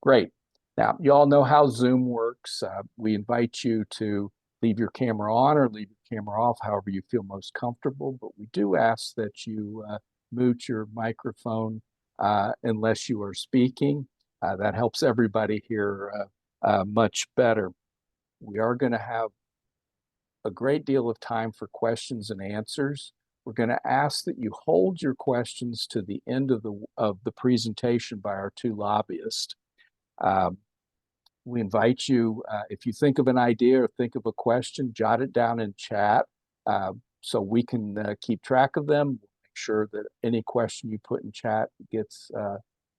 Great. Now, you all know how Zoom works. We invite you to leave your camera on or leave your camera off, however you feel most comfortable, but we do ask that you mute your microphone unless you are speaking. That helps everybody hear much better. We are going to have a great deal of time for questions and answers. We're going to ask that you hold your questions to the end of the presentation by our two lobbyists. We invite you, if you think of an idea or think of a question, jot it down in chat so we can keep track of them. Make sure that any question you put in chat gets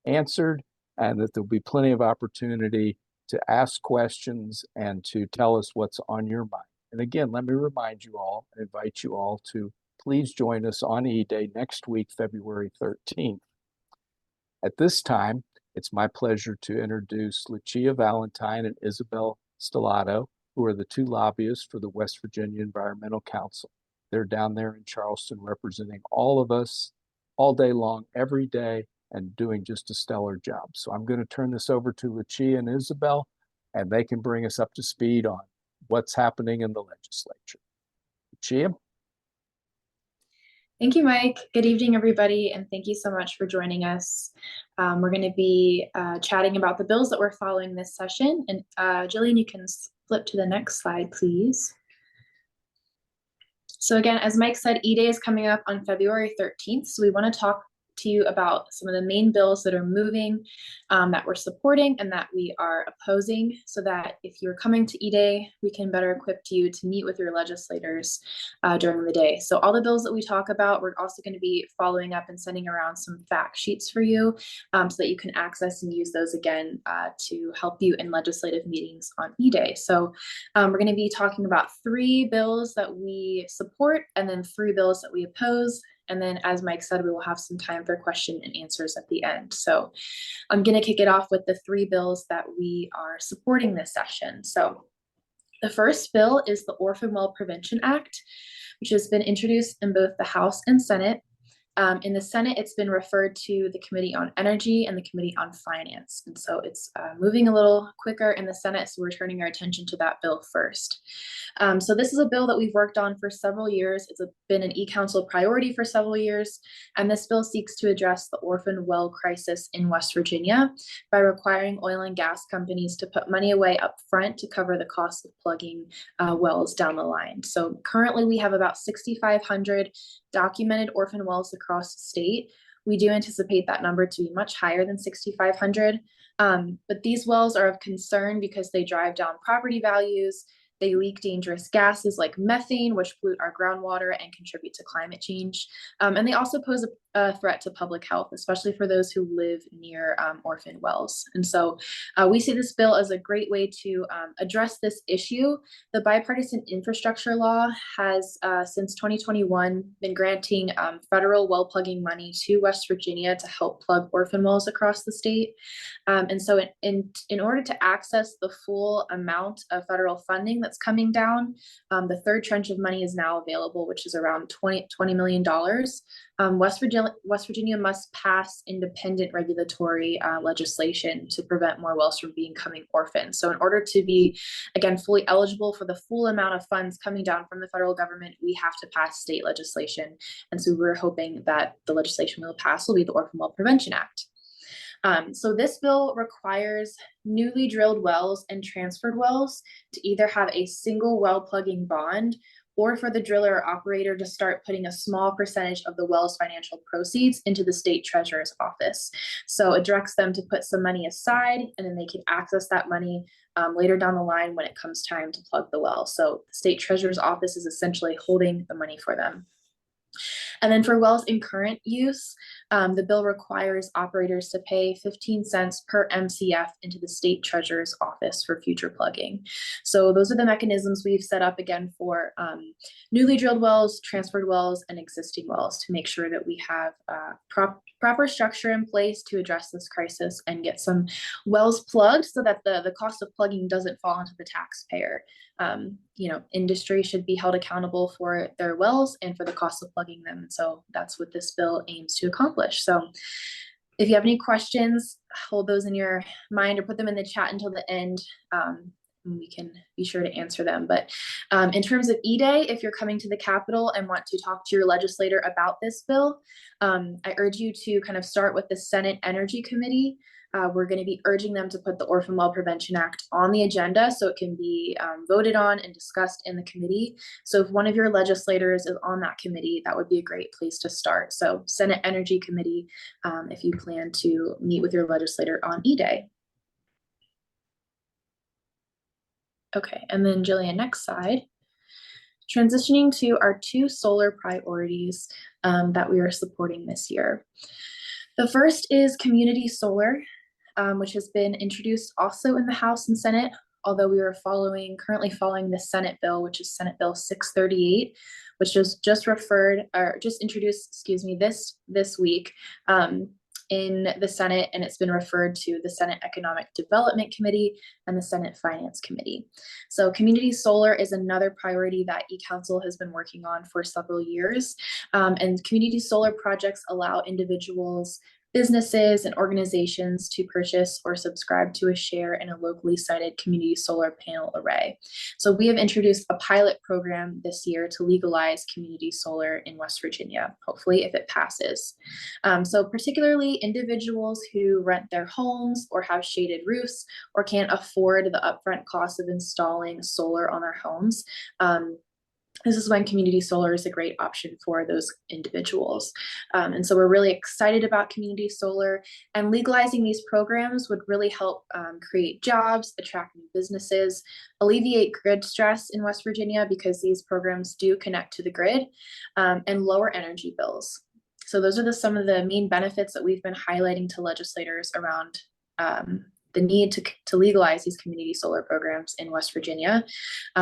answered, and that there'll be plenty of opportunity to ask questions and to tell us what's on your mind. And again, let me remind you all, and invite you all to please join us on E-Day next week, February 13th. At this time, it's my pleasure to introduce Lucia Valentine and Isabel Stellato, who are the two lobbyists for the West Virginia Environmental Council. They're down there in Charleston representing all of us all day long, every day, and doing just a stellar job. So I'm going to turn this over to Lucia and Isabel, and they can bring us up to speed on what's happening in the legislature. Lucia? Thank you, Mike. Good evening, everybody, and thank you so much for joining us. We're going to be chatting about the bills that we're following this session. And Jillian, you can flip to the next slide, please. So again, as Mike said, E-Day is coming up on February 13th, so we want to talk to you about some of the main bills that are moving, that we're supporting and that we are opposing, so that if you're coming to E-Day, we can better equip you to meet with your legislators during the day. So all the bills that we talk about, we're also going to be following up and sending around some fact sheets for you so that you can access and use those again to help you in legislative meetings on E-Day. So we're going to be talking about 3 bills that we support and then 3 bills that we oppose. And then, as Mike said, we will have some time for question and answers at the end. So I'm going to kick it off with the 3 bills that we are supporting this session. So the first bill is the Orphan Well Prevention Act, which has been introduced in both the House and Senate. In the Senate, it's been referred to the Committee on Energy and the Committee on Finance. And so it's moving a little quicker in the Senate, so we're turning our attention to that bill first. So this is a bill that we've worked on for several years. It's been an E-Council priority for several years. And this bill seeks to address the orphan well crisis in West Virginia by requiring oil and gas companies to put money away up front to cover the cost of plugging wells down the line. So currently we have about 6,500 documented orphan wells across the state. We do anticipate that number to be much higher than 6,500, but these wells are of concern because they drive down property values. They leak dangerous gases like methane, which pollute our groundwater and contribute to climate change. And they also pose a threat to public health, especially for those who live near orphan wells. And so we see this bill as a great way to address this issue. The bipartisan infrastructure law has, since 2021, been granting federal well plugging money to West Virginia to help plug orphan wells across the state. And so in order to access the full amount of federal funding that's coming down, the third tranche of money is now available, which is around $20 million. West Virginia must pass independent regulatory legislation to prevent more wells from becoming orphaned. So in order to be, again, fully eligible for the full amount of funds coming down from the federal government, we have to pass state legislation. And so we're hoping that the legislation we'll pass will be the Orphan Well Prevention Act. So this bill requires newly drilled wells and transferred wells to either have a single well plugging bond, or for the driller or operator to start putting a small percentage of the well's financial proceeds into the state treasurer's office. So it directs them to put some money aside, and then they can access that money later down the line when it comes time to plug the well. So the state treasurer's office is essentially holding the money for them. And then for wells in current use, the bill requires operators to pay 15 cents per MCF into the state treasurer's office for future plugging. So those are the mechanisms we've set up again for newly drilled wells, transferred wells, and existing wells to make sure that we have proper structure in place to address this crisis and get some wells plugged so that the cost of plugging doesn't fall onto the taxpayer. Industry should be held accountable for their wells and for the cost of plugging them. And so that's what this bill aims to accomplish. So If you have any questions, hold those in your mind or put them in the chat until the end. And we can be sure to answer them. But in terms of E-Day, if you're coming to the Capitol and want to talk to your legislator about this bill, I urge you to kind of start with the Senate Energy Committee. We're going to be urging them to put the Orphan Well Prevention Act on the agenda so it can be voted on and discussed in the committee. So if one of your legislators is on that committee, that would be a great place to start. So Senate Energy Committee, if you plan to meet with your legislator on E-Day. Okay, and then Jillian, next slide. Transitioning to our 2 solar priorities that we are supporting this year. The first is community solar, which has been introduced also in the House and Senate, although we are currently following the Senate bill, which is Senate Bill 638, which was just introduced, this week in the Senate, and it's been referred to the Senate Economic Development Committee and the Senate Finance Committee. So community solar is another priority that eCouncil has been working on for several years. And community solar projects allow individuals, businesses, and organizations to purchase or subscribe to a share in a locally sited community solar panel array. So we have introduced a pilot program this year to legalize community solar in West Virginia, hopefully if it passes. So particularly individuals who rent their homes or have shaded roofs or can't afford the upfront cost of installing solar on their homes, this is when community solar is a great option for those individuals. And so we're really excited about community solar, and legalizing these programs would really help create jobs, attract new businesses, alleviate grid stress in West Virginia because these programs do connect to the grid, and lower energy bills. So those are some of the main benefits that we've been highlighting to legislators around the need to legalize these community solar programs in West Virginia.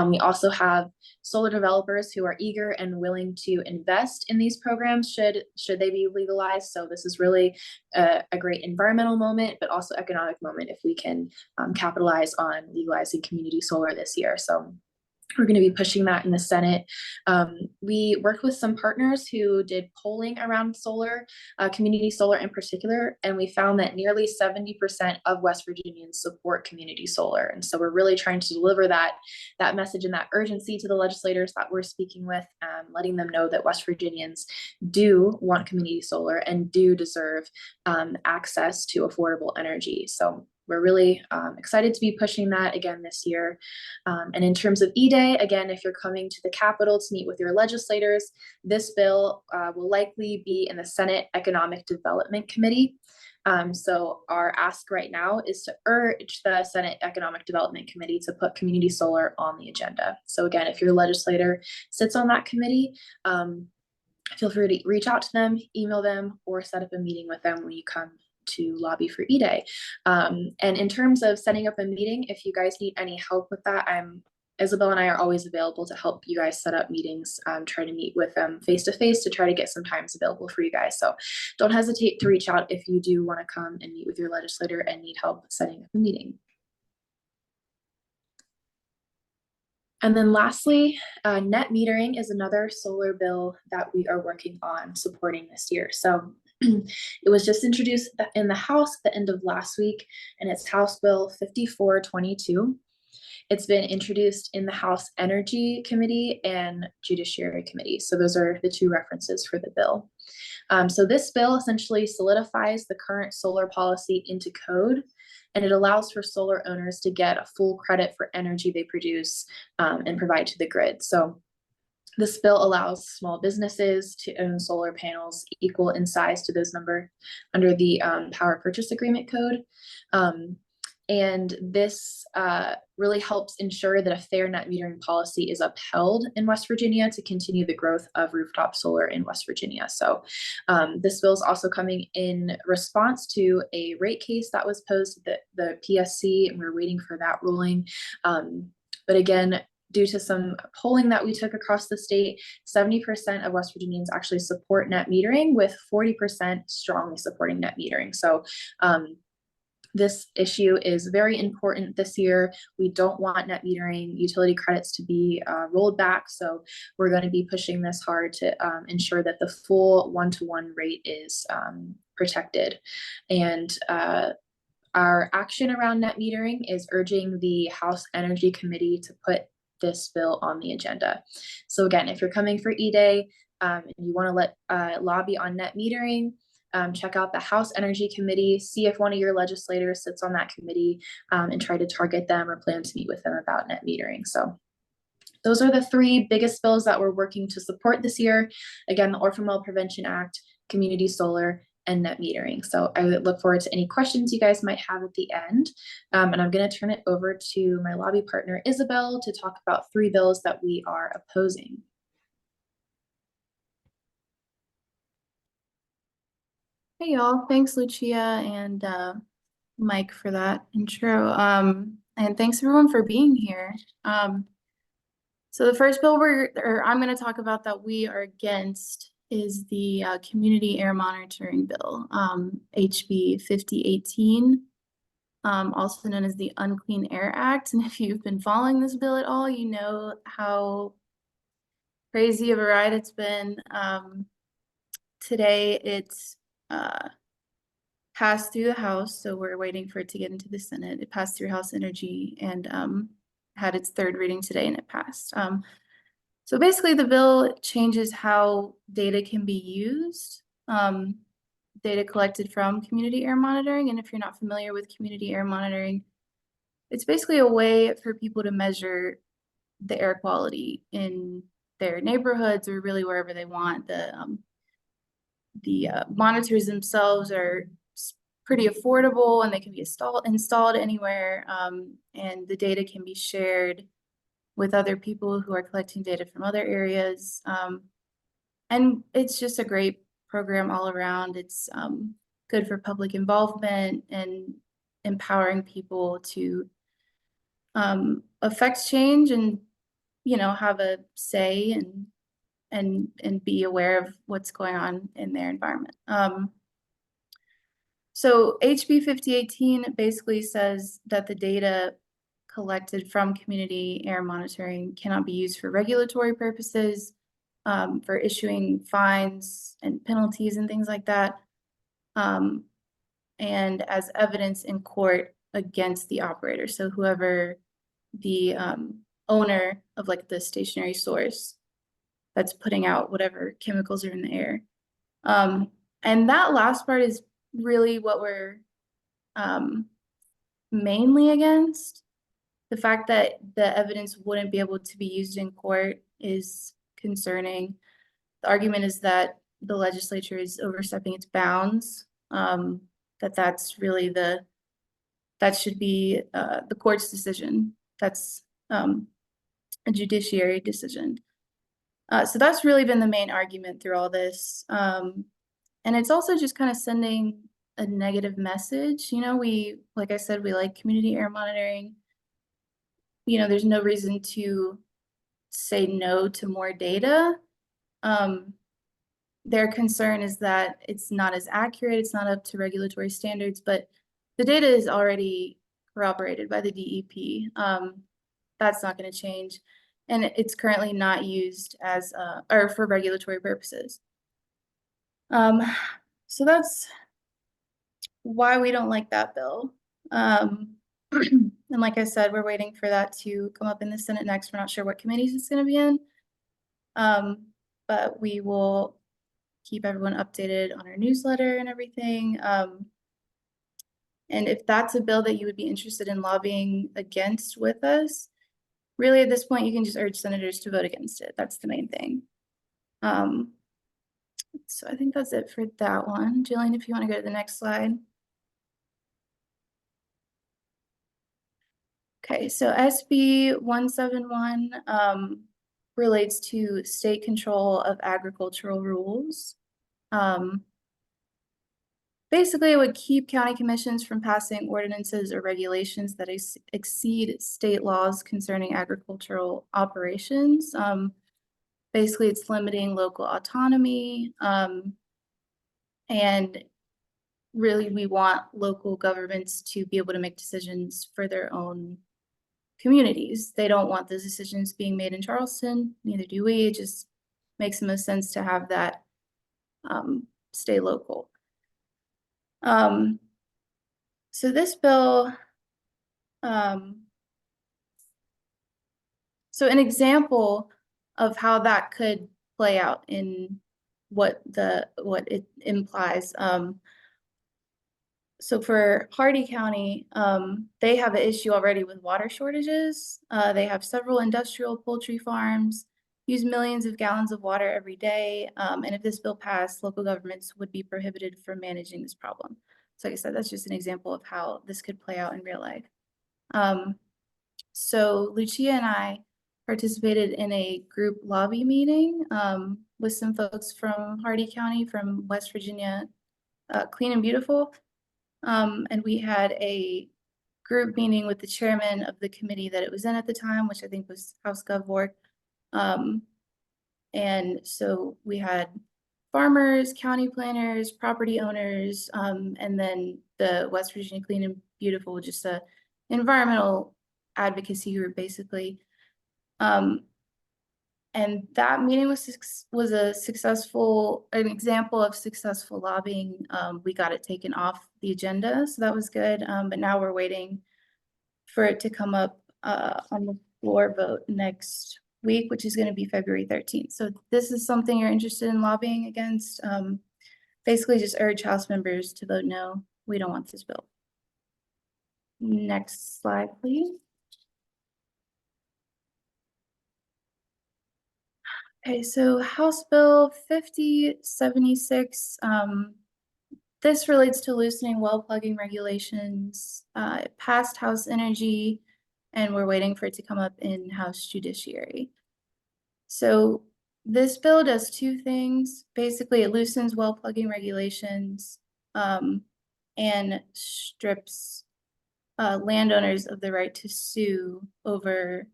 We also have solar developers who are eager and willing to invest in these programs should they be legalized. So this is really a great environmental moment, but also economic moment if we can capitalize on legalizing community solar this year. So we're going to be pushing that in the Senate. We worked with some partners who did polling around solar, community solar in particular, and we found that nearly 70% of West Virginians support community solar. And so we're really trying to deliver that message and that urgency to the legislators that we're speaking with, letting them know that West Virginians do want community solar and do deserve access to affordable energy. So we're really excited to be pushing that again this year. And in terms of E-Day, again, if you're coming to the Capitol to meet with your legislators, this bill will likely be in the Senate Economic Development Committee. So our ask right now is to urge the Senate Economic Development Committee to put community solar on the agenda. So again, if your legislator sits on that committee, feel free to reach out to them, email them, or set up a meeting with them when you come to lobby for E-Day. And in terms of setting up a meeting, if you guys need any help with that, Isabel and I are always available to help you guys set up meetings, try to meet with them face-to-face to try to get some times available for you guys. So don't hesitate to reach out if you do want to come and meet with your legislator and need help setting up a meeting. And then lastly, net metering is another solar bill that we are working on supporting this year. So it was just introduced in the House at the end of last week, and it's House Bill 5422. It's been introduced in the House Energy Committee and Judiciary Committee. So those are the 2 references for the bill. So this bill essentially solidifies the current solar policy into code, and it allows for solar owners to get a full credit for energy they produce and provide to the grid. So this bill allows small businesses to own solar panels equal in size to those under the Power Purchase Agreement Code. And this really helps ensure that a fair net metering policy is upheld in West Virginia to continue the growth of rooftop solar in West Virginia. So this bill is also coming in response to a rate case that was posed at the PSC, and we're waiting for that ruling. But again, due to some polling that we took across the state, 70% of West Virginians actually support net metering, with 40% strongly supporting net metering. So This issue is very important this year. We don't want net metering utility credits to be rolled back. So we're going to be pushing this hard to ensure that the full one-to-one rate is protected. And our action around net metering is urging the House Energy Committee to put this bill on the agenda. So again, if you're coming for E-Day and you want to lobby on net metering, check out the House Energy Committee, see if one of your legislators sits on that committee, and try to target them or plan to meet with them about net metering. So those are the three biggest bills that we're working to support this year. Again, the Orphan Well Prevention Act, community solar, and net metering. So I would look forward to any questions you guys might have at the end. And I'm going to turn it over to my lobby partner, Isabel, to talk about three bills that we are opposing. Hey y'all, thanks Lucia and Mike for that intro. And thanks everyone for being here. So the first bill I'm going to talk about that we are against is the Community Air Monitoring Bill, HB 5018, also known as the Unclean Air Act. And if you've been following this bill at all, you know how crazy of a ride it's been. Today it's passed through the House, so we're waiting for it to get into the Senate. It passed through House Energy and had its third reading today, and it passed. So basically, the bill changes how data can be used, data collected from community air monitoring. And if you're not familiar with community air monitoring, it's basically a way for people to measure the air quality in their neighborhoods or really wherever they want. The monitors themselves are pretty affordable and they can be installed anywhere, and the data can be shared with other people who are collecting data from other areas. And it's just a great program all around. It's good for public involvement and empowering people to affect change and, you know, have a say and be aware of what's going on in their environment. So HB 5018 basically says that the data collected from community air monitoring cannot be used for regulatory purposes, for issuing fines and penalties and things like that, and as evidence in court against the operator. So whoever the owner of like the stationary source that's putting out whatever chemicals are in the air. And that last part is really what we're mainly against. The fact that the evidence wouldn't be able to be used in court is concerning. The argument is that the legislature is overstepping its bounds, that's really that should be the court's decision. That's a judiciary decision. So that's really been the main argument through all this. And it's also just kind of sending a negative message. You know, like I said, we like community air monitoring. You know, there's no reason to say no to more data. Their concern is that it's not as accurate, it's not up to regulatory standards, but the data is already corroborated by the DEP. That's not going to change. And it's currently not used as or for regulatory purposes. So that's why we don't like that bill. And like I said, we're waiting for that to come up in the Senate next. We're not sure what committees it's going to be in, but we will keep everyone updated on our newsletter and everything. And if that's a bill that you would be interested in lobbying against with us, really at this point, you can just urge senators to vote against it. That's the main thing. So I think that's it for that one. Jillian, if you want to go to the next slide. Okay, so SB 171 relates to state control of agricultural rules. Basically, it would keep county commissions from passing ordinances or regulations that exceed state laws concerning agricultural operations. Basically, it's limiting local autonomy. And really we want local governments to be able to make decisions for their own communities. They don't want those decisions being made in Charleston, neither do we. It just makes the most sense to have that stay local. So this bill, so an example of how that could play out in what it implies. So for Hardy County, they have an issue already with water shortages. They have several industrial poultry farms, use millions of gallons of water every day. And if this bill passed, local governments would be prohibited from managing this problem. So like I said, that's just an example of how this could play out in real life. So Lucia and I participated in a group lobby meeting with some folks from Hardy County, from West Virginia, Clean and Beautiful. And we had a group meeting with the chairman of the committee that it was in at the time, which I think was House GovWork. And so we had farmers, county planners, property owners, and then the West Virginia Clean and Beautiful, just a environmental advocacy group, basically. And that meeting was a successful, an example of successful lobbying. We got it taken off the agenda, so that was good. But now we're waiting for it to come up on the floor vote next week, which is going to be February 13th. So this is something you're interested in lobbying against. Basically just urge House members to vote no. We don't want this bill. Next slide, please. Okay, so House Bill 5076, this relates to loosening well plugging regulations. It passed House Energy, and we're waiting for it to come up in House Judiciary. So this bill does two things. Basically, it loosens well plugging regulations and strips landowners of the right to sue over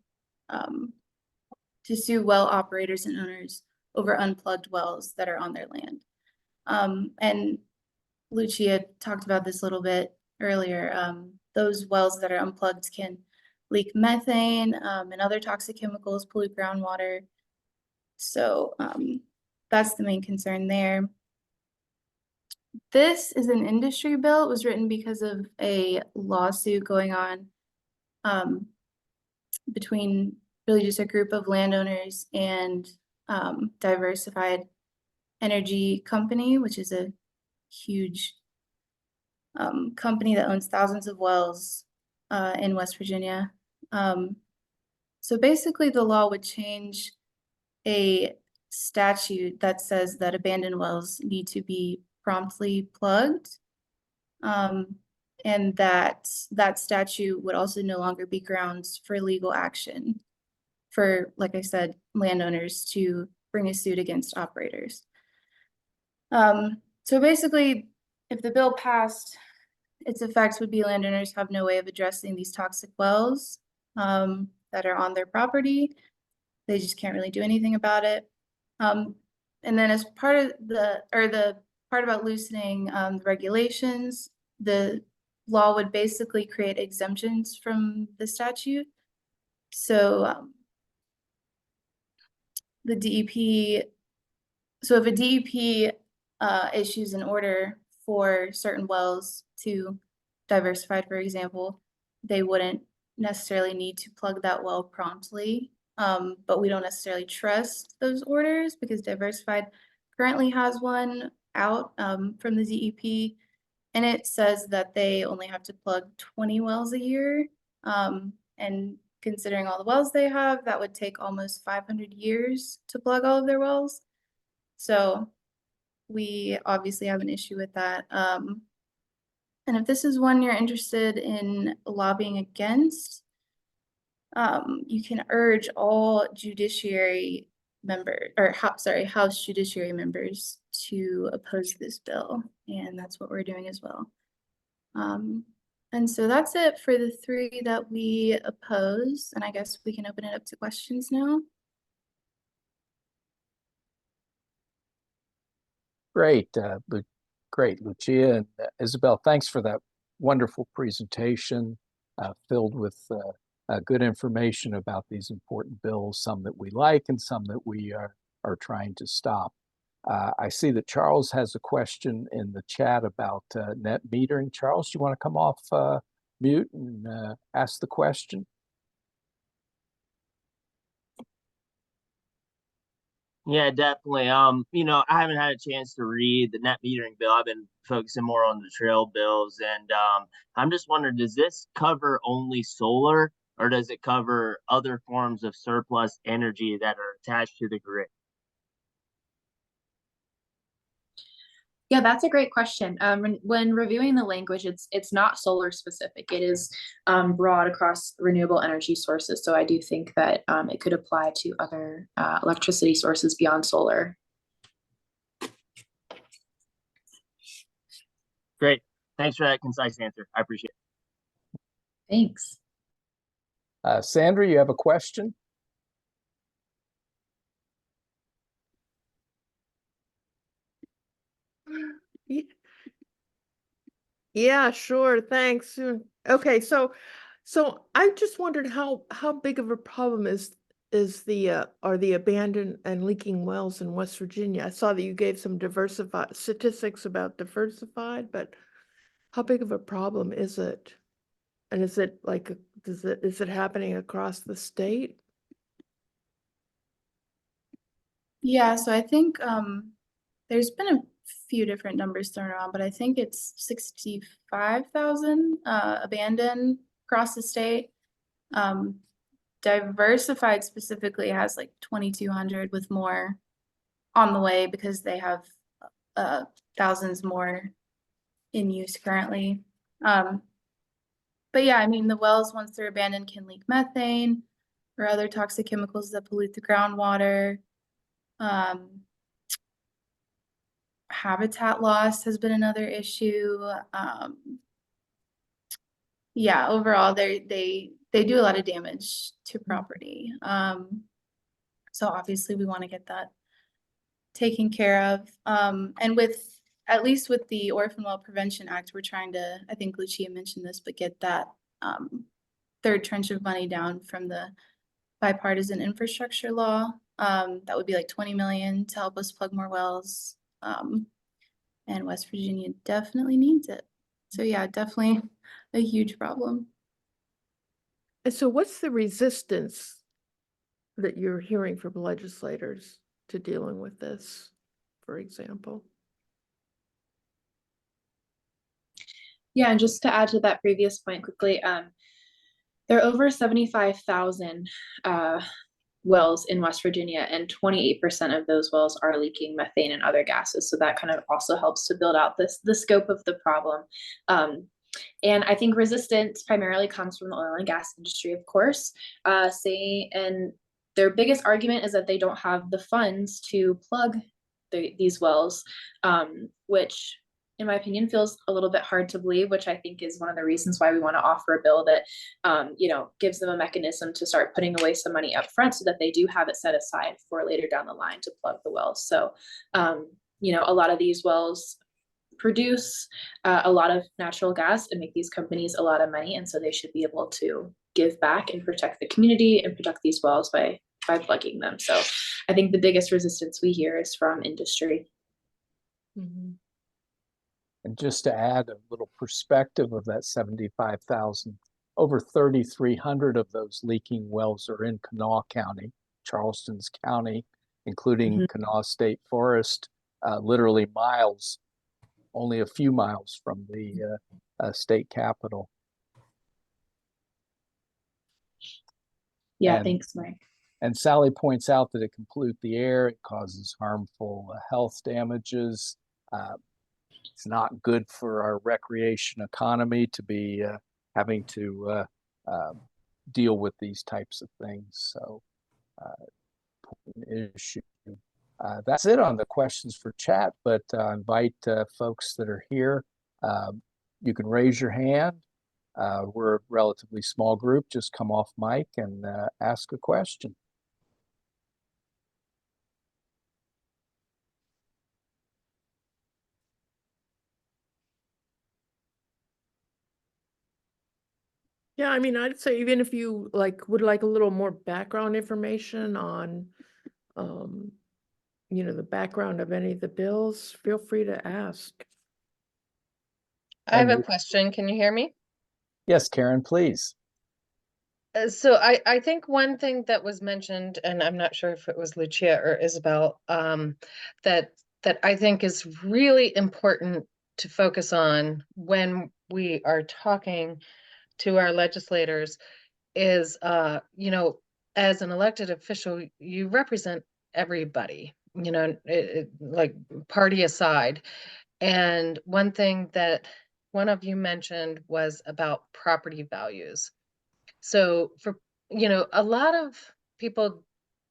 well operators and owners over unplugged wells that are on their land. And Lucia talked about this a little bit earlier. Those wells that are unplugged can leak methane and other toxic chemicals, pollute groundwater. So that's the main concern there. This is an industry bill. It was written because of a lawsuit going on between really just a group of landowners and Diversified Energy Company, which is a huge company that owns thousands of wells in West Virginia. So basically the law would change a statute that says that abandoned wells need to be promptly plugged. And that statute would also no longer be grounds for legal action for, like I said, landowners to bring a suit against operators. So basically, if the bill passed, its effects would be landowners have no way of addressing these toxic wells that are on their property. They just can't really do anything about it. And then as part of the part about loosening the regulations, the law would basically create exemptions from the statute. So the DEP, so if a DEP issues an order for certain wells to Diversified, for example, they wouldn't necessarily need to plug that well promptly. But we don't necessarily trust those orders because Diversified currently has one out from the DEP, and it says that they only have to plug 20 wells a year. And considering all the wells they have, that would take almost 500 years to plug all of their wells. So we obviously have an issue with that. And if this is one you're interested in lobbying against, you can urge all judiciary members, or House Judiciary members to oppose this bill. And that's what we're doing as well. And so that's it for the three that we oppose. And I guess we can open it up to questions now. Great. Great, Lucia and Isabel, thanks for that wonderful presentation filled with good information about these important bills, some that we like and some that we are trying to stop. I see that Charles has a question in the chat about net metering. Charles, you want to come off mute and ask the question? Yeah, definitely. You know, I haven't had a chance to read the net metering bill. I've been focusing more on the trail bills, and I'm just wondering, does this cover only solar, or does it cover other forms of surplus energy that are attached to the grid? Yeah, that's a great question. When reviewing the language, it's not solar specific. It is broad across renewable energy sources. So I do think that it could apply to other electricity sources beyond solar. Great. Thanks for that concise answer. I appreciate it. Thanks. Sandra, you have a question? Yeah, sure. Thanks. Okay, so I just wondered how big of a problem are the abandoned and leaking wells in West Virginia? I saw that you gave some diversified statistics about diversified, but how big of a problem is it? And is it like is it happening across the state? Yeah, so I think there's been a few different numbers thrown around, but I think it's 65,000 abandoned across the state. Diversified specifically has like 2,200 with more on the way because they have thousands more in use currently. But yeah, I mean, the wells, once they're abandoned, can leak methane or other toxic chemicals that pollute the groundwater. Habitat loss has been another issue. Yeah, overall, they do a lot of damage to property. So obviously we want to get that taken care of. And with, at least with the Orphan Well Prevention Act, we're trying to, I think Lucia mentioned this, but get that third tranche of money down from the bipartisan infrastructure law. That would be like 20 million to help us plug more wells. And West Virginia definitely needs it. So yeah, definitely a huge problem. And so what's the resistance that you're hearing from legislators to dealing with this, for example? Yeah, and just to add to that previous point quickly, there are over 75,000 wells in West Virginia, and 28% of those wells are leaking methane and other gases. So that kind of also helps to build out the scope of the problem. And I think resistance primarily comes from the oil and gas industry, of course, and their biggest argument is that they don't have the funds to plug these wells, which in my opinion feels a little bit hard to believe, which I think is one of the reasons why we want to offer a bill that gives them a mechanism to start putting away some money up front so that they do have it set aside for later down the line to plug the wells. So a lot of these wells produce a lot of natural gas and make these companies a lot of money, and so they should be able to give back and protect the community and protect these wells by plugging them. So I think the biggest resistance we hear is from industry. Mm-hmm. And just to add a little perspective of that 75,000, over 3,300 of those leaking wells are in Kanawha County, Charleston's county, including Kanawha State Forest, literally miles, only a few miles from the state capital. Yeah, thanks, Mike. And Sally points out that it can pollute the air, it causes harmful health damages. It's not good for our recreation economy to be having to deal with these types of things. So, issue. That's it on the questions for chat, but invite folks that are here. You can raise your hand. We're a relatively small group. Just come off mic and ask a question. Yeah, I mean, I'd say even if you would like a little more background information on, the background of any of the bills, feel free to ask. I have And a question. Can you hear me? yes, Karen, please. So I think one thing that was mentioned, and I'm not sure if it was Lucia or Isabel, that I think is really important to focus on when we are talking to our legislators is, as an elected official, you represent everybody, like party aside. And one thing that one of you mentioned was about property values. So a lot of people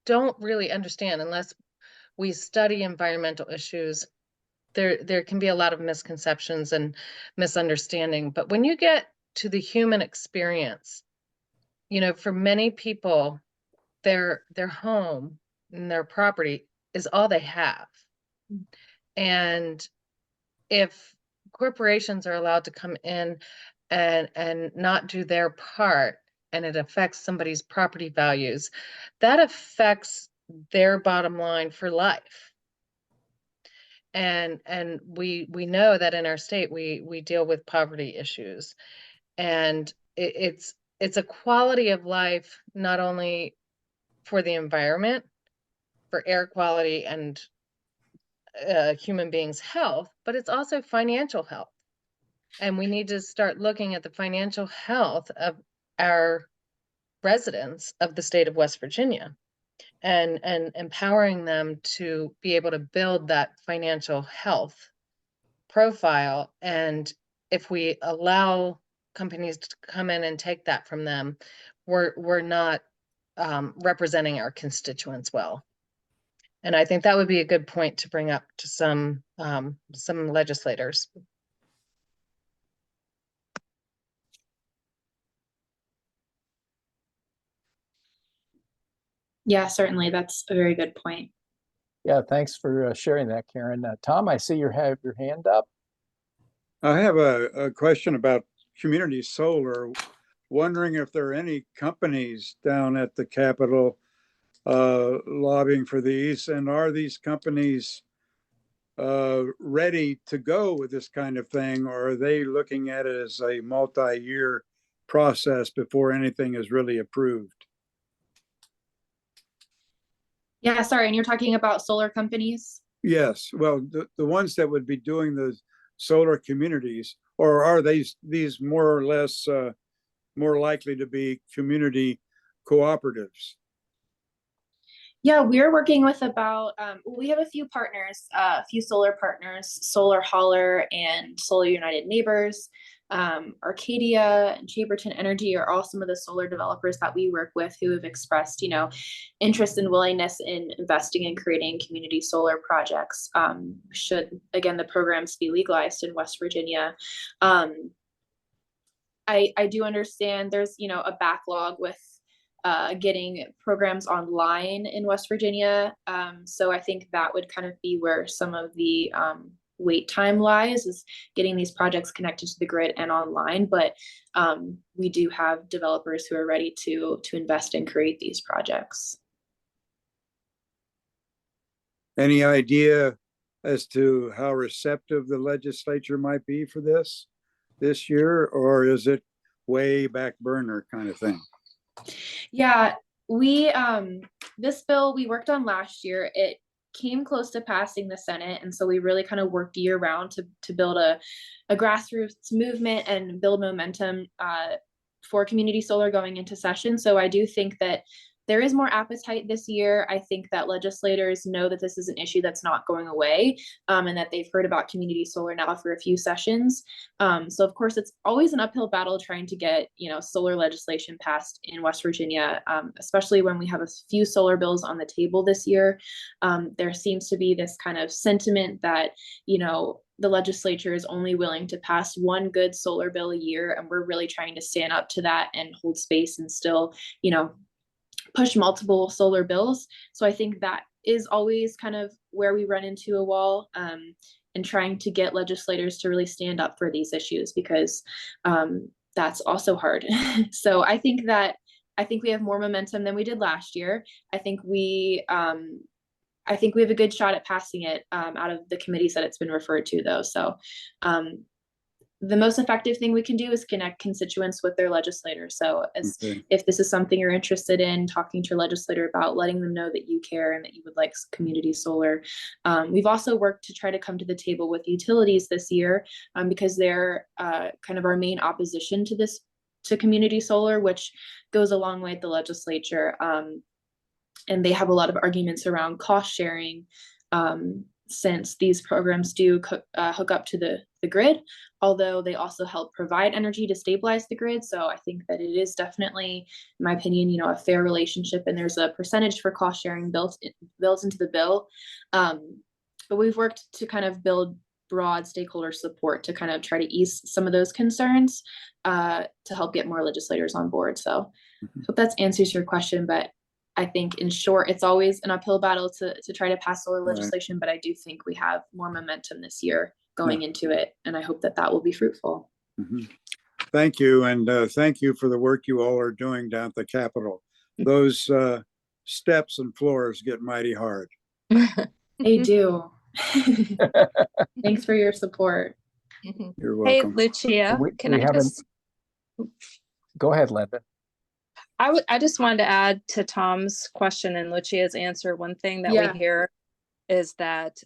don't really understand unless we study environmental issues. There can be a lot of misconceptions and misunderstanding. But when you get to the human experience, for many people, their home and their property is all they have. And if corporations are allowed to come in and not do their part, and it affects somebody's property values, that affects their bottom line for life. And we know that in our state we deal with poverty issues, and it's a quality of life not only for the environment, for air quality and human beings' health, but it's also financial health. And we need to start looking at the financial health of our residents of the state of West Virginia and empowering them to be able to build that financial health profile. And if we allow companies to come in and take that from them, we're not representing our constituents well. And I think that would be a good point to bring up to some legislators. Yeah, certainly. That's a very good point. Yeah, thanks for sharing that, Karen. Tom, I see you have your hand up. I have a question about community solar. Wondering if there are any companies down at the Capitol lobbying for these, and are these companies ready to go with this kind of thing, or are they looking at it as a multi-year process before anything is really approved? Yeah, sorry, and you're talking about solar companies? Yes, well, the ones that would be doing the solar communities, or are these more or less more likely to be community cooperatives? Yeah, we're working with about, we have a few partners, a few solar partners, Solar Holler and Solar United Neighbors. Arcadia and Chamberton Energy are all some of the solar developers that we work with who have expressed, interest and willingness in investing in creating community solar projects, should, again, the programs be legalized in West Virginia. I do understand there's, a backlog with getting programs online in West Virginia. So I think that would kind of be where some of the wait time lies, is getting these projects connected to the grid and online. But we do have developers who are ready to invest and create these projects. Any idea as to how receptive the legislature might be for this year, or is it way back burner kind of thing? Yeah, we this bill we worked on last year, it came close to passing the Senate, and so we really kind of worked year round to build a grassroots movement and build momentum for community solar going into session. So I do think that there is more appetite this year. I think that legislators know that this is an issue that's not going away, and that they've heard about community solar now for a few sessions. So of course, it's always an uphill battle trying to get, solar legislation passed in West Virginia, especially when we have a few solar bills on the table this year. There seems to be this kind of sentiment that, the legislature is only willing to pass one good solar bill a year, and we're really trying to stand up to that and hold space and still, push multiple solar bills. So I think that is always kind of where we run into a wall, and trying to get legislators to really stand up for these issues, because that's also hard. So I think we have more momentum than we did last year. I think we have a good shot at passing it out of the committees that it's been referred to, though. So the most effective thing we can do is connect constituents with their legislators. So if this is something you're interested in talking to your legislator about, letting them know that you care and that you would like community solar. We've also worked to try to come to the table with utilities this year because they're kind of our main opposition to community solar, which goes a long way at the legislature. And they have a lot of arguments around cost sharing, since these programs do hook up to the grid, although they also help provide energy to stabilize the grid. So I think that it is definitely, in my opinion, a fair relationship, and there's a percentage for cost sharing built into the bill. But we've worked to kind of build broad stakeholder support to kind of try to ease some of those concerns to help get more legislators on board. So I hope that answers your question, but I think in short, it's always an uphill battle to try to pass solar legislation, but I do think we have more momentum this year going into it, and I hope that will be fruitful. Thank you, and thank you for the work you all are doing down at the Capitol. Those steps and floors get mighty hard. They do. Thanks for your support. You're welcome. Hey, Lucia, Go ahead, Linda. I just wanted to add to Tom's question and Lucia's answer. One thing that we hear is that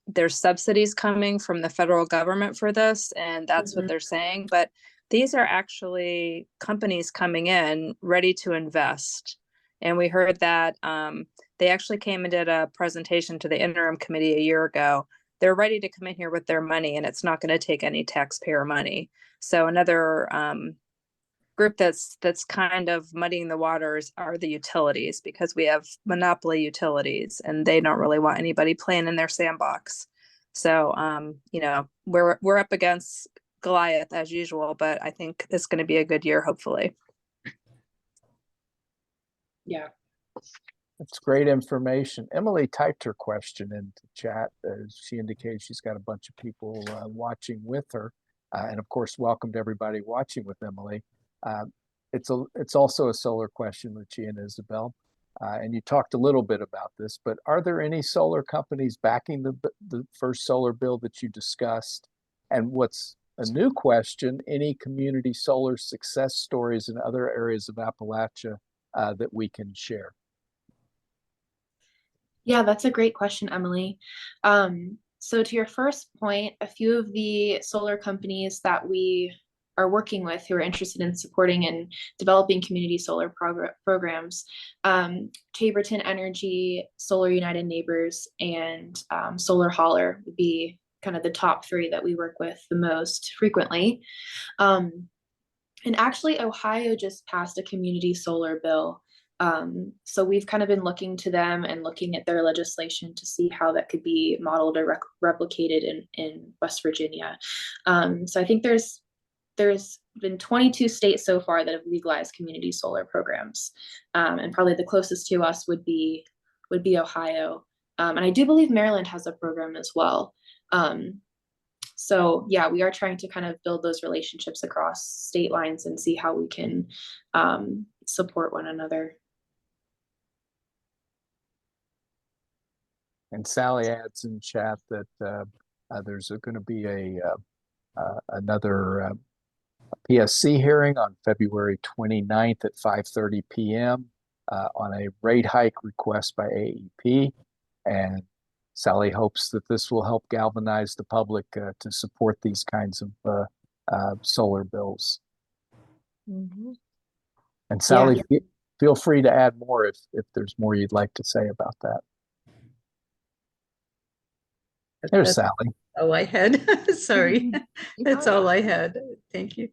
there's subsidies coming from the federal government for this, and that's what they're saying. But these are actually companies coming in ready to invest. And we heard that they actually came and did a presentation to the interim committee a year ago. They're ready to come in here with their money, and it's not going to take any taxpayer money. So another group that's kind of muddying the waters are the utilities, because we have monopoly utilities and they don't really want anybody playing in their sandbox. So we're up against Goliath as usual, but I think it's going to be a good year, hopefully. Yeah, that's great information. Emily typed her question into chat. She indicates she's got a bunch of people watching with her, and of course welcomed everybody watching with Emily. It's also a solar question, Lucia and Isabel, and you talked a little bit about this, but are there any solar companies backing the first solar bill that you discussed? And what's a new question, any community solar success stories in other areas of Appalachia that we can share? Yeah, that's a great question, Emily. So to your first point, a few of the solar companies that we are working with who are interested in supporting and developing community solar programs, Taborton Energy, Solar United Neighbors, and Solar Holler would be kind of the top three that we work with the most frequently. And actually, Ohio just passed a community solar bill. So we've kind of been looking to them and looking at their legislation to see how that could be modeled or replicated in West Virginia. So I think there's been 22 states so far that have legalized community solar programs, and probably the closest to us would be Ohio, and I do believe Maryland has a program as well. So yeah, we are trying to kind of build those relationships across state lines and see how we can support one another. And Sally adds in chat that there's going to be another PSC hearing on February 29th at 5:30 p.m. On a rate hike request by AEP. And Sally hopes that this will help galvanize the public to support these kinds of solar bills. And Sally, feel free to add more if there's more you'd like to say about that. There's Sally. all I had. Sorry. That's all I had. Thank you.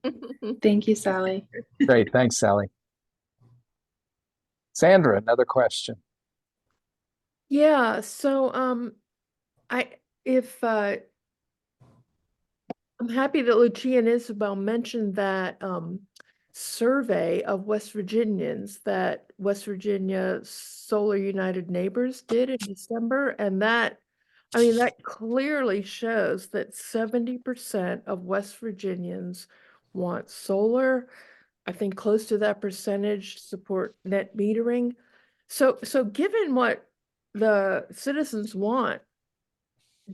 Thank you, Sally. Great. Thanks, Sally. Sandra, another question. Yeah, so I'm happy that Lucia and Isabel mentioned that survey of West Virginians that West Virginia Solar United Neighbors did in December, and that clearly shows that 70% of West Virginians want solar. I think close to that percentage support net metering. So given what the citizens want,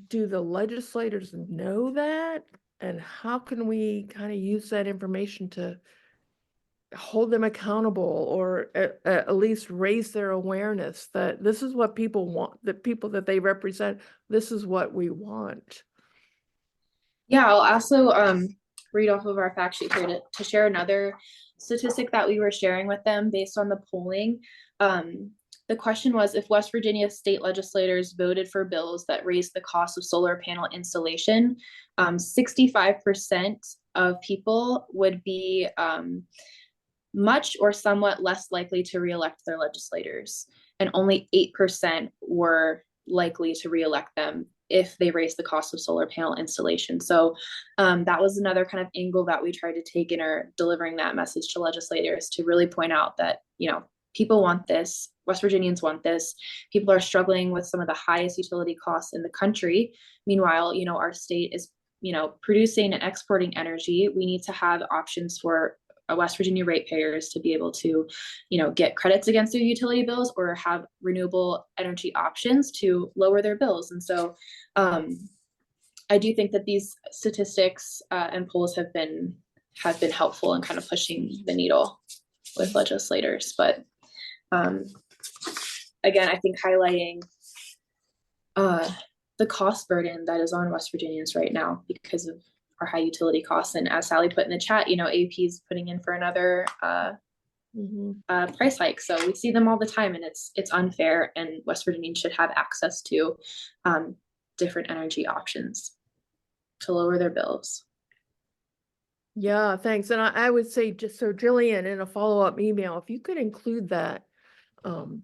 do the legislators know that? And how can we kind of use that information to hold them accountable, or at least raise their awareness that this is what people want, the people that they represent, this is what we want? Yeah, I'll also read off of our fact sheet here to share another statistic that we were sharing with them based on the polling. The question was, if West Virginia state legislators voted for bills that raised the cost of solar panel installation, 65% of people would be much or somewhat less likely to reelect their legislators, and only 8% were likely to reelect them if they raise the cost of solar panel installation. So that was another kind of angle that we tried to take in our delivering that message to legislators, to really point out that, you know, people want this, West Virginians want this. People are struggling with some of the highest utility costs in the country. Meanwhile, you know, our state is, you know, producing and exporting energy. We need to have options for West Virginia ratepayers to be able to, you know, get credits against their utility bills or have renewable energy options to lower their bills. And so I do think that these statistics and polls have been helpful in kind of pushing the needle with legislators. But again, I think highlighting the cost burden that is on West Virginians right now because of our high utility costs. And as Sally put in the chat, you know, AP is putting in for another price hike. So we see them all the time, and it's unfair, and West Virginians should have access to different energy options to lower their bills. Yeah, thanks. And I would say, just so Jillian, in a follow-up email, if you could include that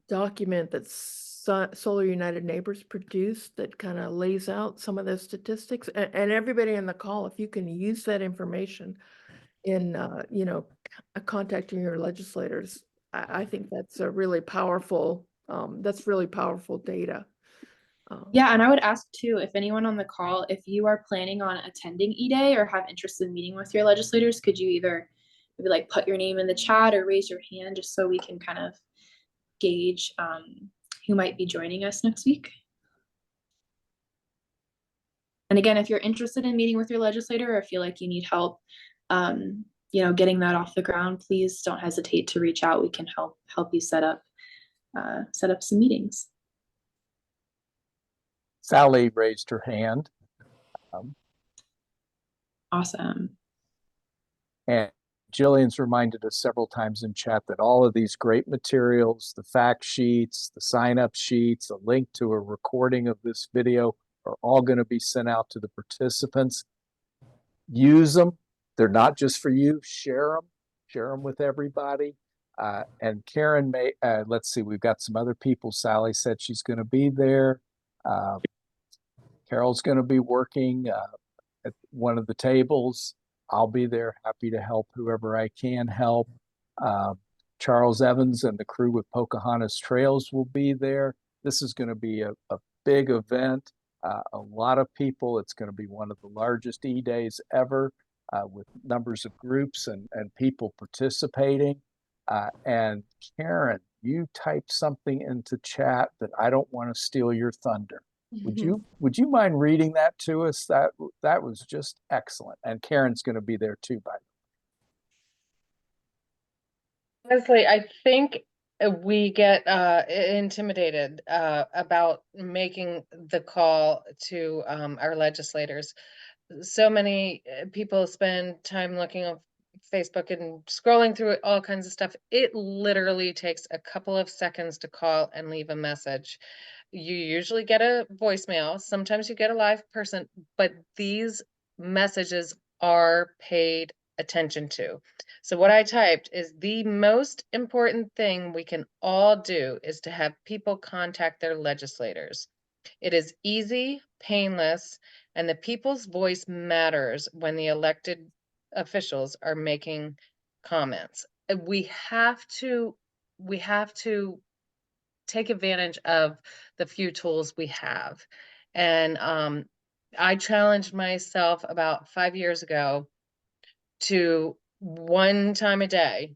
document that Solar United Neighbors produced that kind of lays out some of those statistics, and everybody in the call, if you can use that information in, you know, contacting your legislators, I think that's a really powerful, data. Yeah, and I would ask too, if anyone on the call, if you are planning on attending E-Day or have interest in meeting with your legislators, could you either maybe like put your name in the chat or raise your hand, just so we can kind of gauge who might be joining us next week. And again, if you're interested in meeting with your legislator or feel like you need help, you know, getting that off the ground, please don't hesitate to reach out. We can help you set up some meetings. Sally raised her hand. Awesome. And Jillian's reminded us several times in chat that all of these great materials, the fact sheets, the sign-up sheets, a link to a recording of this video, are all going to be sent out to the participants. Use them. They're not just for you. Share them with everybody. And Karen may, let's see, we've got some other people. Sally said she's going to be there. Carol's going to be working at one of the tables. I'll be there, happy to help whoever I can help. Charles Evans and the crew with Pocahontas Trails will be there. This is going to be a big event. A lot of people. It's going to be one of the largest E-Days ever, with numbers of groups and people participating. And Karen, you typed something into chat that I don't want to steal your thunder. Would you mind reading that to us? That was just excellent. And Karen's going to be there too, by the way. Leslie, I think we get intimidated about making the call to our legislators. So many people spend time looking on Facebook and scrolling through all kinds of stuff. It literally takes a couple of seconds to call and leave a message. You usually get a voicemail. Sometimes you get a live person, but these messages are paid attention to. So what I typed is, the most important thing we can all do is to have people contact their legislators. It is easy, painless, and the people's voice matters when the elected officials are making comments. We have to take advantage of the few tools we have. And I challenged myself about 5 years ago to one time a day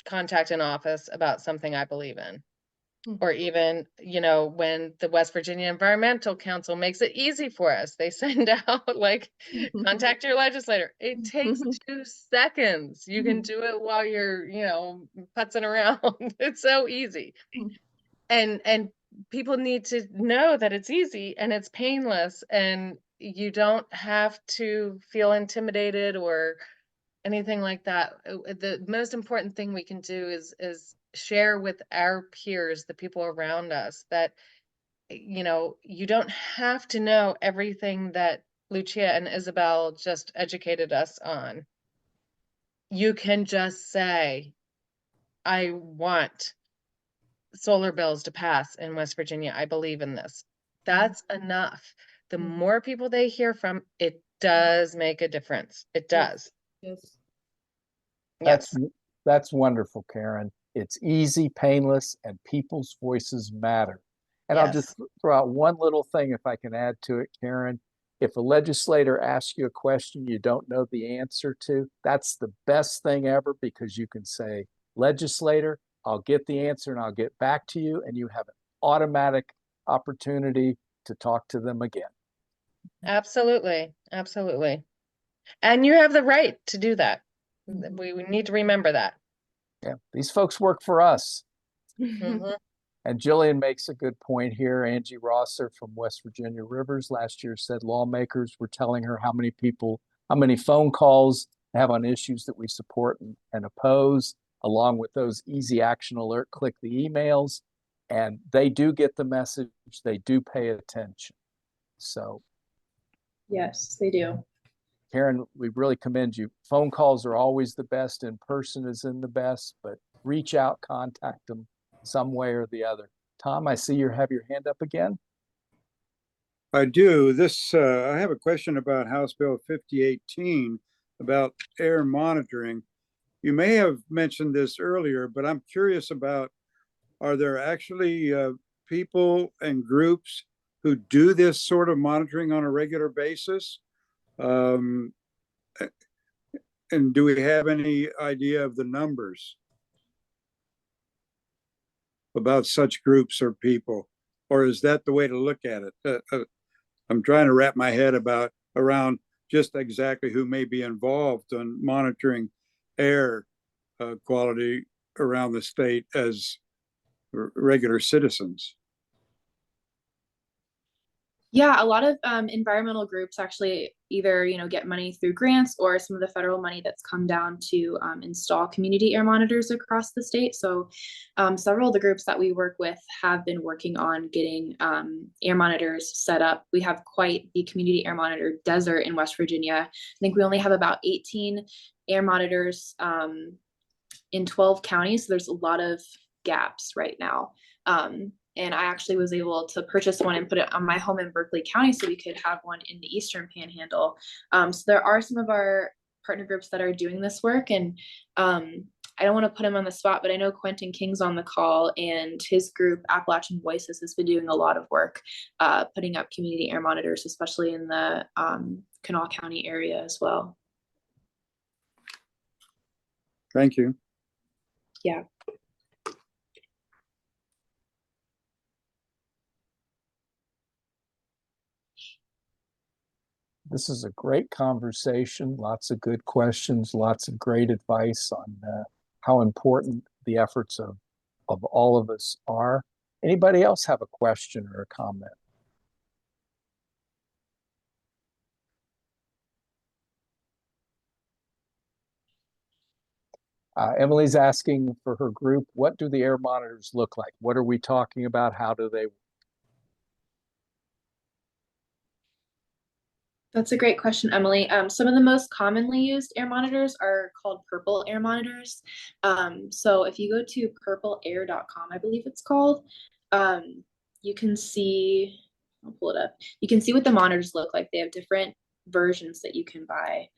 contact an office about something I believe in. Or even, you know, when the West Virginia Environmental Council makes it easy for us, they send out like, contact your legislator. It takes 2 seconds. You can do it while you're, you know, putzing around. It's so easy. And people need to know that it's easy and it's painless, and you don't have to feel intimidated or anything like that. The most important thing we can do is share with our peers, the people around us, that, you know, you don't have to know everything that Lucia and Isabel just educated us on. You can just say, I want solar bills to pass in West Virginia. I believe in this. That's enough. The more people they hear from, it does make a difference. It does. Yes. Yes. That's wonderful, Karen. It's easy, painless, and people's voices matter. And I'll just throw out one little thing if I can add to it, Karen. If a legislator asks you a question you don't know the answer to, that's the best thing ever, because you can say, legislator, I'll get the answer and I'll get back to you, and you have an automatic opportunity to talk to them again. Absolutely. Absolutely. And you have the right to do that. We need to remember that. Yeah, these folks work for us. Mhm. And Jillian makes a good point here. Angie Rosser from West Virginia Rivers last year said lawmakers were telling her how many phone calls they have on issues that we support and oppose, along with those easy action alert, click the emails, and they do get the message. They do pay attention. So Yes, they do. Karen, we really commend you. Phone calls are always the best. In person is in the best, but reach out, contact them some way or the other. Tom, I see you have your hand up again. I do. I have a question about House Bill 5018 about air monitoring. You may have mentioned this earlier, but I'm curious about, are there actually people and groups who do this sort of monitoring on a regular basis? And do we have any idea of the numbers about such groups or people? Or is that the way to look at it? I'm trying to wrap my head around just exactly who may be involved in monitoring air quality around the state as regular citizens. Yeah, a lot of environmental groups actually either, you know, get money through grants or some of the federal money that's come down to install community air monitors across the state. So several of the groups that we work with have been working on getting air monitors set up. We have quite the community air monitor desert in West Virginia. I think we only have about 18 air monitors in 12 counties. So there's a lot of gaps right now. And I actually was able to purchase one and put it on my home in Berkeley County so we could have one in the Eastern Panhandle. So there are some of our partner groups that are doing this work, and I don't want to put him on the spot, but I know Quentin King's on the call, and his group Appalachian Voices has been doing a lot of work putting up community air monitors, especially in the Kanawha County area as well. Thank you. Yeah. This is a great conversation, lots of good questions, lots of great advice on how important the efforts of all of us are. Anybody else have a question or a comment? Emily's asking for her group, what do the air monitors look like? What are we talking about? How do they work? That's a great question, Emily. Some of the most commonly used air monitors are called purple air monitors. So if you go to purpleair.com, I believe it's called, you can see, I'll pull it up. You can see what the monitors look like. They have different versions that you can buy.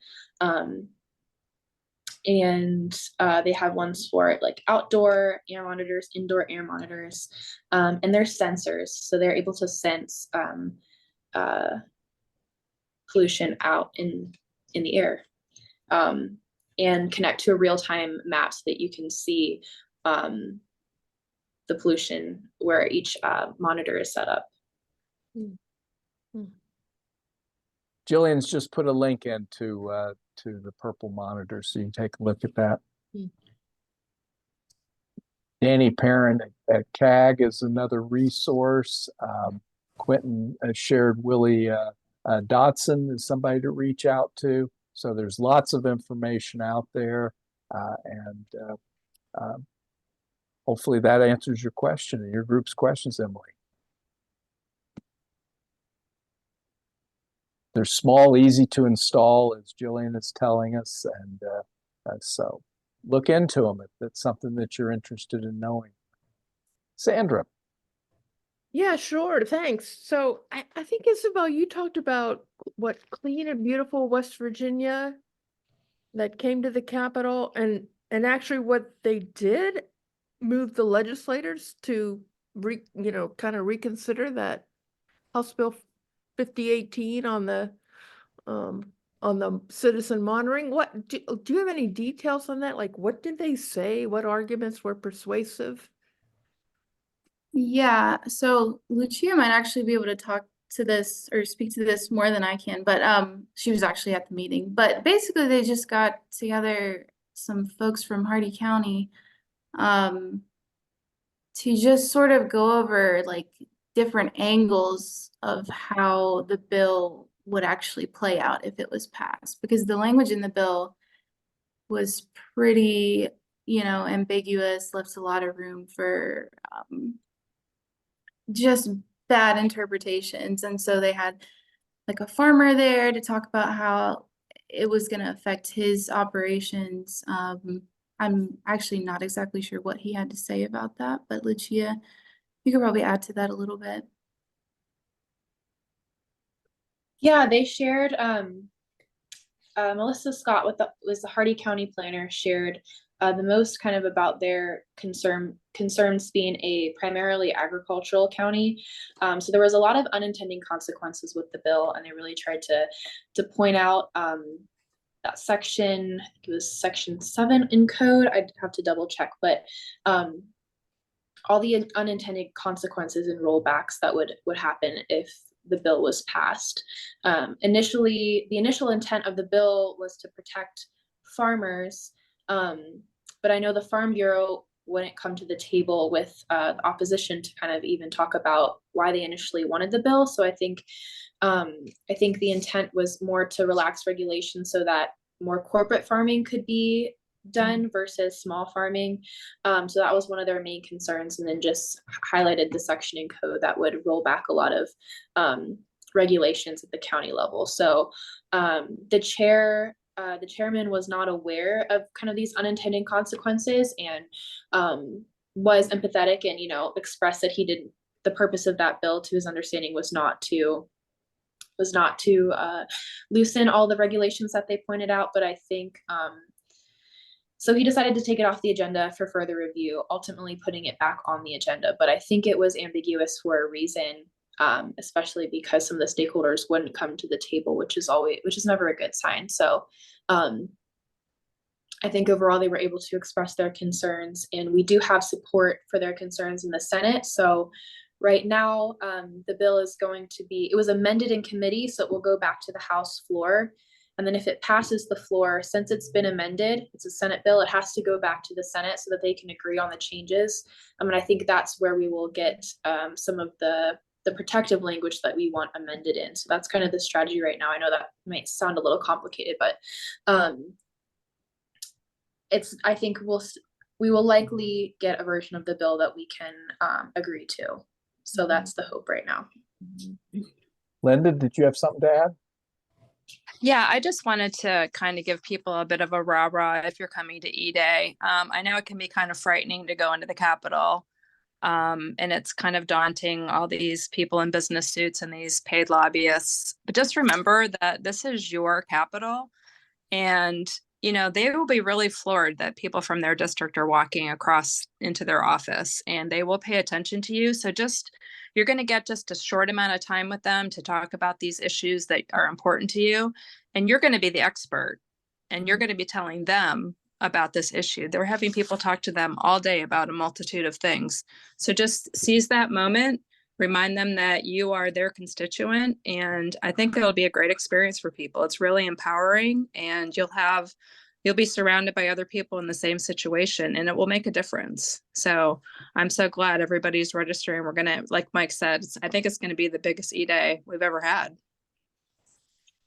And they have ones for like outdoor air monitors, indoor air monitors, and they're sensors. So they're able to sense pollution out in the air. and connect to a real-time map so that you can see the pollution where each monitor is set up. Jillian's just put a link into to the purple monitor, so you can take a look at that. Danny Parent at CAG is another resource. Quentin shared Willie Dotson is somebody to reach out to. So there's lots of information out there, and hopefully that answers your question and your group's questions, Emily. They're small, easy to install, as Jillian is telling us, and so look into them if that's something that you're interested in knowing. Sandra. Yeah, sure. Thanks. So I think, Isabel, you talked about what Clean and Beautiful West Virginia that came to the Capitol, and actually what they did move the legislators to kind of reconsider that House Bill 5018 on the citizen monitoring. What do you have any details on that? Like, what did they say? What arguments were persuasive? Yeah, so Lucia might actually be able to talk to this or speak to this more than I can, but she was actually at the meeting. But basically they just got together some folks from Hardy County to just sort of go over like different angles of how the bill would actually play out if it was passed, because the language in the bill was pretty, ambiguous, left a lot of room for just bad interpretations. And so they had like a farmer there to talk about how it was going to affect his operations. I'm actually not exactly sure what he had to say about that, but Lucia, you could probably add to that a little bit. Yeah, they shared, Melissa Scott was the Hardy County planner, shared the most kind of about their concerns being a primarily agricultural county. So there was a lot of unintended consequences with the bill, and they really tried to point out that section, I think it was section 7 in code. I'd have to double check, but all the unintended consequences and rollbacks that would happen if the bill was passed. Initially, the initial intent of the bill was to protect farmers, but I know the Farm Bureau wouldn't come to the table with the opposition to kind of even talk about why they initially wanted the bill. So I think the intent was more to relax regulations so that more corporate farming could be done versus small farming. So that was one of their main concerns, and then just highlighted the section in code that would roll back a lot of regulations at the county level. So the chairman was not aware of kind of these unintended consequences, and was empathetic and expressed that the purpose of that bill, to his understanding, was not to loosen all the regulations that they pointed out. But I think so he decided to take it off the agenda for further review, ultimately putting it back on the agenda. But I think it was ambiguous for a reason, especially because some of the stakeholders wouldn't come to the table, which is never a good sign. So I think overall they were able to express their concerns, and we do have support for their concerns in the Senate. So right now, the bill it was amended in committee, so it will go back to the House floor. And then if it passes the floor, since it's been amended, it's a Senate bill, it has to go back to the Senate so that they can agree on the changes. And I think that's where we will get some of the protective language that we want amended in. So that's kind of the strategy right now. I know that might sound a little complicated, but I think we will likely get a version of the bill that we can agree to. So that's the hope right now. Linda, did you have something to add? Yeah, I just wanted to kind of give people a bit of a rah-rah if you're coming to E-Day. I know it can be kind of frightening to go into the Capitol, and it's kind of daunting, all these people in business suits and these paid lobbyists. But just remember that this is your Capitol, and they will be really floored that people from their district are walking across into their office, and they will pay attention to you. So you're going to get just a short amount of time with them to talk about these issues that are important to you, and you're going to be the expert. and you're going to be telling them about this issue. They're having people talk to them all day about a multitude of things. So just seize that moment, remind them that you are their constituent, and I think it'll be a great experience for people. It's really empowering, and you'll be surrounded by other people in the same situation, and it will make a difference. So I'm so glad everybody's registering. We're going to, like Mike said, I think it's going to be the biggest E-Day we've ever had.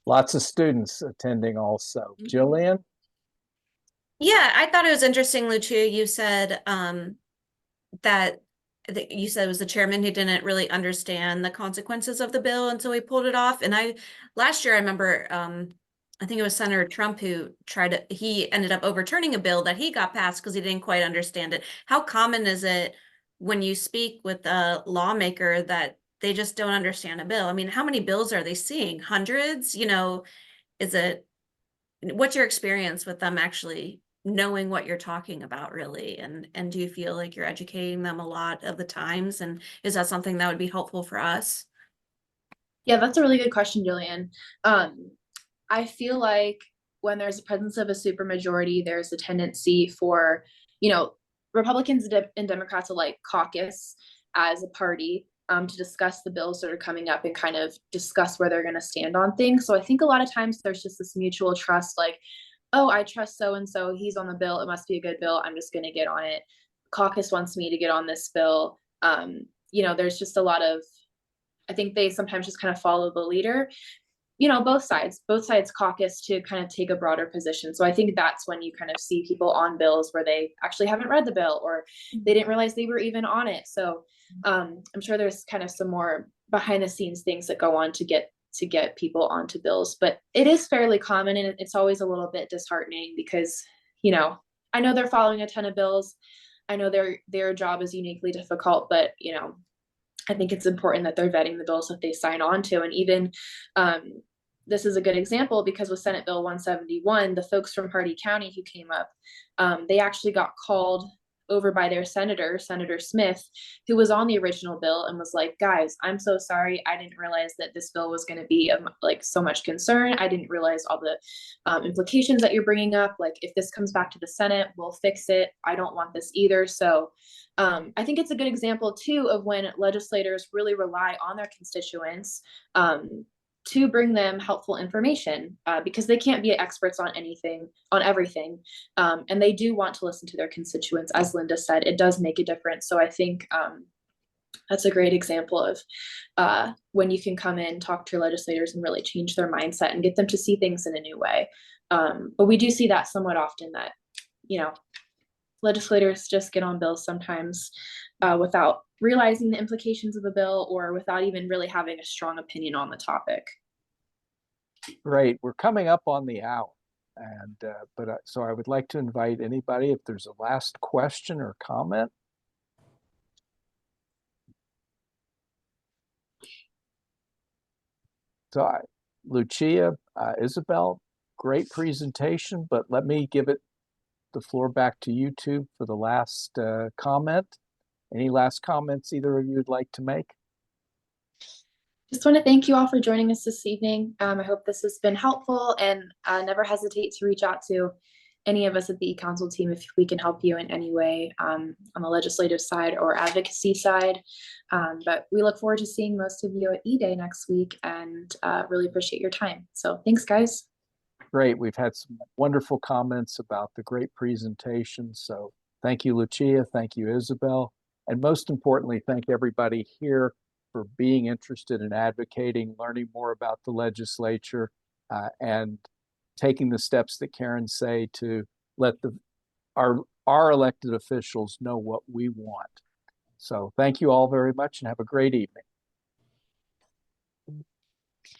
Lots of students attending also. Jillian? Yeah, I thought it was interesting, Lucia, you said that you said it was the chairman who didn't really understand the consequences of the bill, and so he pulled it off. And last year I remember I think it was Senator Trump who he ended up overturning a bill that he got passed because he didn't quite understand it. How common is it when you speak with a lawmaker that they just don't understand a bill? I mean, how many bills are they seeing? Hundreds? What's your experience with them actually knowing what you're talking about, really? And do you feel like you're educating them a lot of the times? And is that something that would be helpful for us? Yeah, that's a really good question, Jillian. I feel like when there's a presence of a supermajority, there's a tendency for, Republicans and Democrats to like caucus as a party to discuss the bills that are coming up and kind of discuss where they're going to stand on things. So I think a lot of times there's just this mutual trust, like, oh, I trust so-and-so, he's on the bill, it must be a good bill, I'm just going to get on it. Caucus wants me to get on this bill. There's just a lot of, I think they sometimes just kind of follow the leader. Both sides caucus to kind of take a broader position. So I think that's when you kind of see people on bills where they actually haven't read the bill or they didn't realize they were even on it. So I'm sure there's kind of some more behind the scenes things that go on to get people onto bills, but it is fairly common, and it's always a little bit disheartening because, I know they're following a ton of bills. I know their job is uniquely difficult, but, I think it's important that they're vetting the bills that they sign on to. And even this is a good example because with Senate Bill 171, the folks from Hardee County who came up, they actually got called over by their senator, Senator Smith, who was on the original bill and was like, guys, I'm so sorry. I didn't realize that this bill was going to be like so much concern. I didn't realize all the implications that you're bringing up. Like, if this comes back to the Senate, we'll fix it. I don't want this either. So I think it's a good example too of when legislators really rely on their constituents to bring them helpful information because they can't be experts on everything. And they do want to listen to their constituents. As Linda said, it does make a difference. So I think that's a great example of when you can come in, talk to your legislators and really change their mindset and get them to see things in a new way. But we do see that somewhat often that, legislators just get on bills sometimes without realizing the implications of the bill or without even really having a strong opinion on the topic. Great. We're coming up on the hour. And so I would like to invite anybody if there's a last question or comment. So Lucia, Isabel, great presentation, but let me give the floor back to you two for the last comment. Any last comments either of you would like to make? Just want to thank you all for joining us this evening. I hope this has been helpful, and never hesitate to reach out to any of us at the e-council team if we can help you in any way on the legislative side or advocacy side. But we look forward to seeing most of you at E-Day next week and really appreciate your time. So thanks, guys. Great. We've had some wonderful comments about the great presentation. So thank you, Lucia. Thank you, Isabel. And most importantly, thank everybody here for being interested in advocating, learning more about the legislature, and taking the steps that Karen say to let our elected officials know what we want. So thank you all very much and have a great evening.